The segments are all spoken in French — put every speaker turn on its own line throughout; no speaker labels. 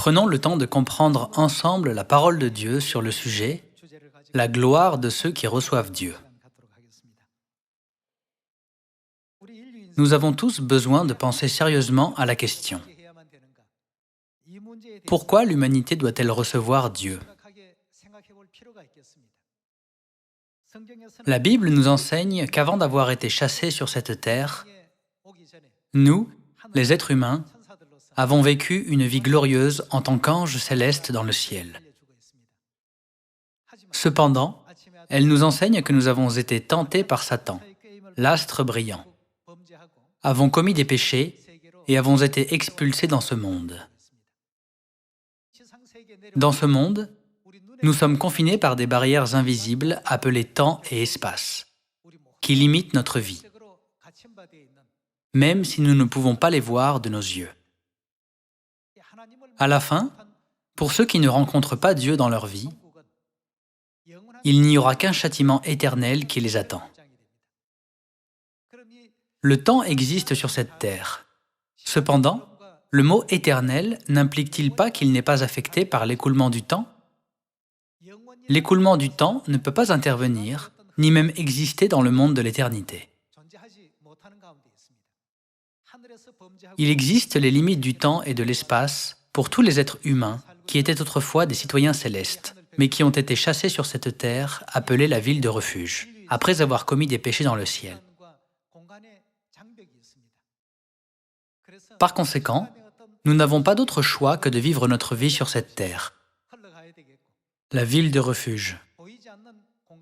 Prenons le temps de comprendre ensemble la parole de Dieu sur le sujet « La gloire de ceux qui reçoivent Dieu ». Nous avons tous besoin de penser sérieusement à la question « Pourquoi l'humanité doit-elle recevoir Dieu ?» La Bible nous enseigne qu'avant d'avoir été chassés sur cette terre, nous, les êtres humains, avons vécu une vie glorieuse en tant qu'anges célestes dans le ciel. Cependant, elle nous enseigne que nous avons été tentés par Satan, l'astre brillant, avons commis des péchés et avons été expulsés dans ce monde. Dans ce monde, nous sommes confinés par des barrières invisibles appelées temps et espace, qui limitent notre vie, même si nous ne pouvons pas les voir de nos yeux. À la fin, pour ceux qui ne rencontrent pas Dieu dans leur vie, il n'y aura qu'un châtiment éternel qui les attend. Le temps existe sur cette terre. Cependant, le mot « éternel » n'implique-t-il pas qu'il n'est pas affecté par l'écoulement du temps? L'écoulement du temps ne peut pas intervenir, ni même exister dans le monde de l'éternité. Il existe les limites du temps et de l'espace pour tous les êtres humains qui étaient autrefois des citoyens célestes, mais qui ont été chassés sur cette terre appelée la ville de refuge, après avoir commis des péchés dans le ciel. Par conséquent, nous n'avons pas d'autre choix que de vivre notre vie sur cette terre, la ville de refuge,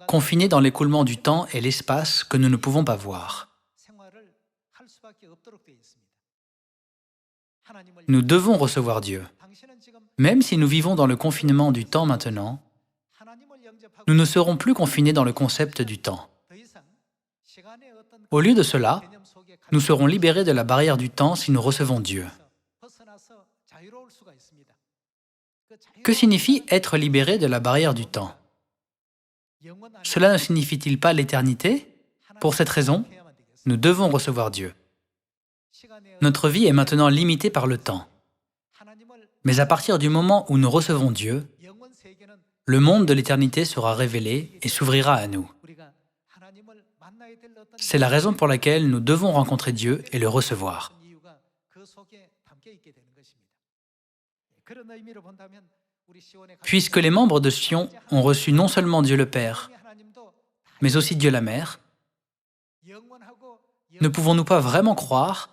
confinée dans l'écoulement du temps et l'espace que nous ne pouvons pas voir. Nous devons recevoir Dieu. Même si nous vivons dans le confinement du temps maintenant, nous ne serons plus confinés dans le concept du temps. Au lieu de cela, nous serons libérés de la barrière du temps si nous recevons Dieu. Que signifie être libéré de la barrière du temps? Cela ne signifie-t-il pas l'éternité? Pour cette raison, nous devons recevoir Dieu. Notre vie est maintenant limitée par le temps. Mais à partir du moment où nous recevons Dieu, le monde de l'éternité sera révélé et s'ouvrira à nous. C'est la raison pour laquelle nous devons rencontrer Dieu et le recevoir. Puisque les membres de Sion ont reçu non seulement Dieu le Père, mais aussi Dieu la Mère, ne pouvons-nous pas vraiment croire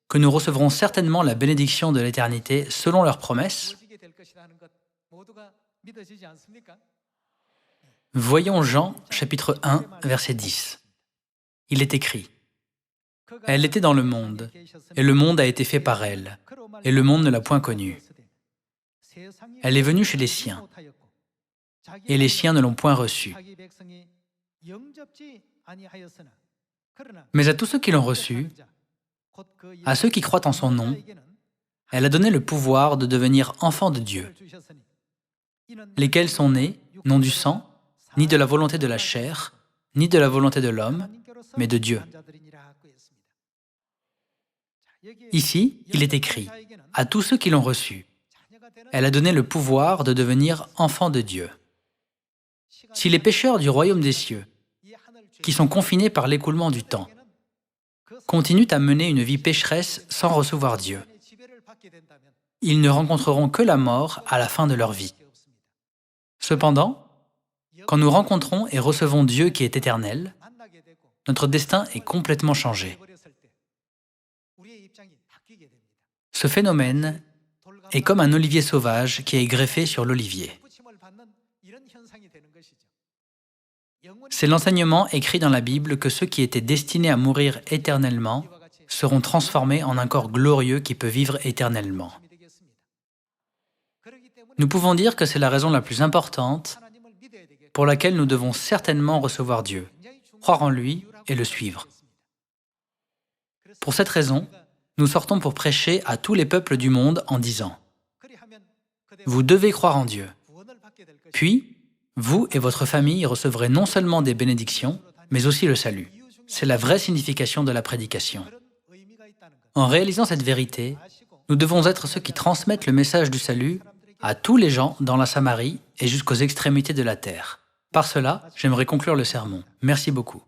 que nous recevrons certainement la bénédiction de l'éternité selon leurs promesses? Voyons Jean, chapitre 1, verset 10. Il est écrit « Elle était dans le monde, et le monde a été fait par elle, et le monde ne l'a point connue. Elle est venue chez les siens, et les siens ne l'ont point reçue. Mais à tous ceux qui l'ont reçue, à ceux qui croient en son nom, elle a donné le pouvoir de devenir enfants de Dieu, lesquels sont nés, non du sang, ni de la volonté de la chair, ni de la volonté de l'homme, mais de Dieu. » Ici, il est écrit « À tous ceux qui l'ont reçu, elle a donné le pouvoir de devenir enfants de Dieu. » Si les pécheurs du royaume des cieux, qui sont confinés par l'écoulement du temps, continuent à mener une vie pécheresse sans recevoir Dieu, ils ne rencontreront que la mort à la fin de leur vie. Cependant, quand nous rencontrons et recevons Dieu qui est éternel, notre destin est complètement changé. Ce phénomène est comme un olivier sauvage qui est greffé sur l'olivier. C'est l'enseignement écrit dans la Bible que ceux qui étaient destinés à mourir éternellement seront transformés en un corps glorieux qui peut vivre éternellement. Nous pouvons dire que c'est la raison la plus importante pour laquelle nous devons certainement recevoir Dieu, croire en lui et le suivre. Pour cette raison, nous sortons pour prêcher à tous les peuples du monde en disant « Vous devez croire en Dieu. Puis, vous et votre famille recevrez non seulement des bénédictions, mais aussi le salut. » C'est la vraie signification de la prédication. En réalisant cette vérité, Nous devons être ceux qui transmettent le message du salut à tous les gens dans la Samarie et jusqu'aux extrémités de la terre. Par cela, j'aimerais conclure le sermon. Merci beaucoup.